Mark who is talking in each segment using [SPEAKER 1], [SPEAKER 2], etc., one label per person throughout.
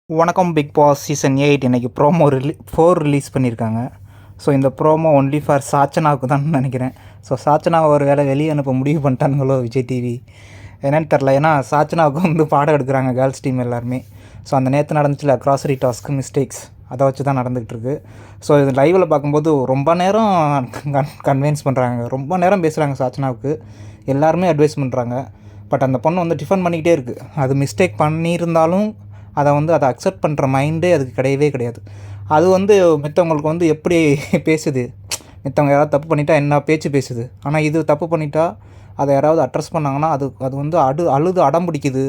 [SPEAKER 1] வணக்கம் big Boss season 8 இன்றைக்கி promo 4 release பண்ணியிருக்காங்க. ஸோ இந்த ப்ரோமோ ஒன்லி ஃபார் சாச்சனாவுக்கு தான் நினைக்கிறேன். ஸோ சாச்சனாவை ஒரு வேளை வெளியே அனுப்ப முடிவு பண்ணிட்டானுங்களோ விஜய் டிவி என்னென்னு தெரில. ஏன்னா சாச்சனாவுக்கு வந்து பாடம் எடுக்கிறாங்க கேர்ள்ஸ் டீம் எல்லாருமே. ஸோ அந்த நேற்று நடந்துச்சுல க்ராசரி டாஸ்க் மிஸ்டேக்ஸ் அதை வச்சு தான் நடந்துகிட்ருக்கு. ஸோ இது லைவில் பார்க்கும்போது ரொம்ப நேரம் கன்வின்ஸ் பண்ணுறாங்க, ரொம்ப நேரம் பேசுகிறாங்க சாச்சனாவுக்கு. எல்லாருமே அட்வைஸ் பண்ணுறாங்க. பட் அந்த பொண்ணு வந்து டிஃபன் பண்ணிக்கிட்டே இருக்குது. அது மிஸ்டேக் பண்ணியிருந்தாலும் அதை அக்செப்ட் பண்ணுற மைண்டே அதுக்கு கிடையவே கிடையாது. அது வந்து மித்தவங்களுக்கு வந்து எப்படி பேசுது, மித்தவங்க யாராவது தப்பு பண்ணிட்டா என்ன பேச்சு பேசுது. ஆனால் இது தப்பு பண்ணிட்டா அதை யாராவது அட்ரஸ் பண்ணாங்கன்னா அது வந்து அழுது அடம் பிடிக்குது,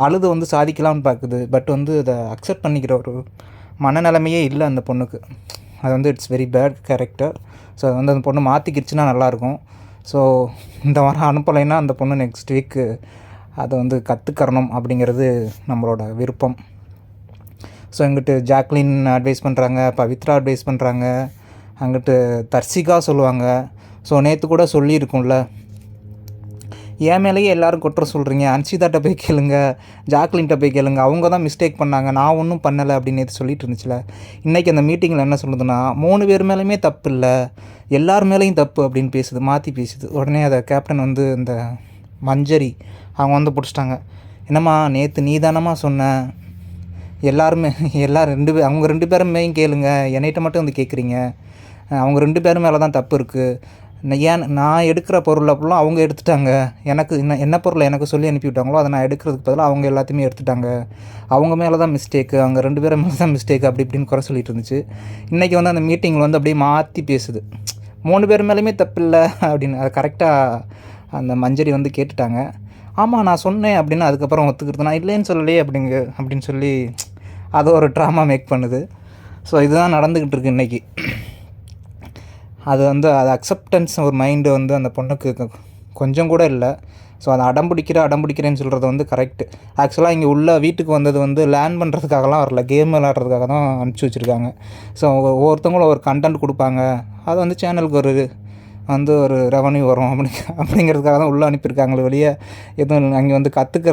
[SPEAKER 1] அழுது வந்து சாதிக்கலாம்னு பார்க்குது. பட் வந்து அதை அக்செப்ட் பண்ணிக்கிற ஒரு மனநிலைமையே இல்லை அந்த பொண்ணுக்கு. அது வந்து it's very bad character. So அது வந்து அந்த பொண்ணு மாற்றிக்கிடுச்சுன்னா நல்லாயிருக்கும். ஸோ இந்த வாரம் அனுப்பலைன்னா அந்த பொண்ணு நெக்ஸ்ட் வீக்கு அதை வந்து கற்றுக்கறணும் அப்படிங்கிறது நம்மளோட விருப்பம். ஸோ இங்கிட்டு ஜாக்லின் அட்வைஸ் பண்ணுறாங்க, பவித்ரா அட்வைஸ் பண்ணுறாங்க, அங்கிட்டு தர்சிகா சொல்லுவாங்க. ஸோ நேற்று கூட சொல்லியிருக்கும்ல, என் மேலேயே எல்லோரும் குற்றம் சொல்கிறீங்க, அன்ஷிதாட்ட போய் கேளுங்க, ஜாக்லின்கிட்ட போய் கேளுங்க, அவங்க தான் மிஸ்டேக் பண்ணாங்க, நான் ஒன்றும் பண்ணலை அப்படின்னு நேற்று சொல்லிட்டு இருந்துச்சுல. இன்றைக்கி அந்த மீட்டிங்கில் என்ன சொல்லுதுன்னா 3 பேர் மேலேயுமே தப்பு இல்லை, எல்லார் மேலேயும் தப்பு அப்படின்னு பேசுது, மாற்றி பேசுது. உடனே அதை கேப்டன் வந்து இந்த மஞ்சரி அவங்க வந்து பிடிச்சிட்டாங்க. என்னம்மா நேற்று நீ தானம்மா சொன்ன, எல்லோரும் அவங்க 2 பேருமே கேளுங்க, என்னைகிட்ட மட்டும் வந்து கேட்குறீங்க, அவங்க 2 பேரும் மேலே தான் தப்பு இருக்குது. ஏன் நான் எடுக்கிற பொருளை ஃபுல்லாக அவங்க எடுத்துட்டாங்க, எனக்கு என்ன பொருளை எனக்கு சொல்லி அனுப்பிவிட்டாங்களோ அதை நான் எடுக்கிறதுக்கு பதிலாக அவங்க எல்லாத்தையுமே எடுத்துட்டாங்க, அவங்க மேலே தான் மிஸ்டேக்கு, அவங்க 2 பேரும் மேலே தான் மிஸ்டேக்கு அப்படி இப்படின்னு குறை சொல்லிட்டு இருந்துச்சு. இன்றைக்கி வந்து அந்த மீட்டிங்கில் வந்து அப்படியே மாற்றி பேசுது, 3 பேர் மேலேயுமே தப்பு இல்லை அப்படின்னு. அதை கரெக்டாக அந்த மஞ்சரி வந்து கேட்டுட்டாங்க. ஆமாம் நான் சொன்னேன் அப்படின்னு அதுக்கப்புறம் ஒத்துக்கிறது, நான் இல்லைன்னு சொல்லலையே அப்படின்னு சொல்லி அது ஒரு ட்ராமா மேக் பண்ணுது. ஸோ இதுதான் நடந்துக்கிட்டு இருக்கு இன்றைக்கி. அது வந்து அது அக்செப்டன்ஸ் ஒரு மைண்டு வந்து அந்த பொண்ணுக்கு கொஞ்சம் கூட இல்லை. ஸோ அதை அடம்பிடிக்கிறேன்னு சொல்கிறது வந்து கரெக்டு. ஆக்சுவலாக இங்கே உள்ள வீட்டுக்கு வந்தது வந்து லேர்ன் பண்ணுறதுக்காகலாம் வரல, கேம் விளையாடுறதுக்காக தான் அனுப்பிச்சி வச்சுருக்காங்க. ஸோ ஒவ்வொருத்தவங்களும் ஒரு கண்டென்ட் கொடுப்பாங்க, அது வந்து சேனலுக்கு ஒரு ரெவன்யூ வரும் அப்படிங்கிறதுக்காக தான் உள்ளே அனுப்பியிருக்காங்களே வெளியே எதுவும் அங்கே வந்து கற்றுக்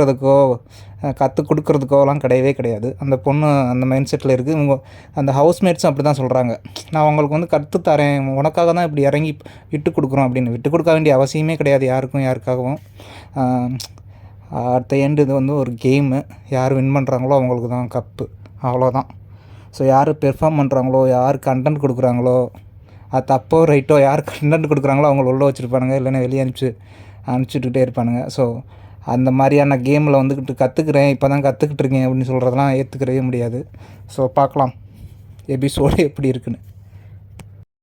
[SPEAKER 1] கொடுக்குறதுக்கோலாம் கிடையவே கிடையாது. அந்த பொண்ணு அந்த மைண்ட் செட்டில் இருக்குது. இவங்க அந்த ஹவுஸ்மேட்ஸும் அப்படி தான் சொல்கிறாங்க, நான் உங்களுக்கு வந்து கற்றுத்தரேன், உனக்காக தான் இப்படி இறங்கி விட்டு கொடுக்குறோம் அப்படின்னு. விட்டு கொடுக்க வேண்டிய அவசியமே கிடையாது யாருக்காகவும். அட் த எண்டு இது வந்து ஒரு கேமு, யார் வின் பண்ணுறாங்களோ அவங்களுக்கு தான் கப்பு, அவ்வளோதான். ஸோ யார் பெர்ஃபார்ம் பண்ணுறாங்களோ, யார் கண்டென்ட் கொடுக்குறாங்களோ, அது தப்போ ரைட்டோ, யார் கண்டென்ட் கொடுக்குறாங்களோ அவங்கள உள்ளே வச்சுருப்பானுங்க, இல்லைன்னா வெளியே அனுப்பிச்சுட்டுக்கிட்டே இருப்பானுங்க. ஸோ அந்த மாதிரியான கேமில் வந்துக்கிட்டு கற்றுக்குறேன், இப்போ தான் கற்றுக்கிட்டு இருக்கேன் அப்படின்னு சொல்கிறதெல்லாம் ஏற்றுக்கிறவே முடியாது. ஸோ பார்க்கலாம் எபிசோடு எப்படி இருக்குன்னு.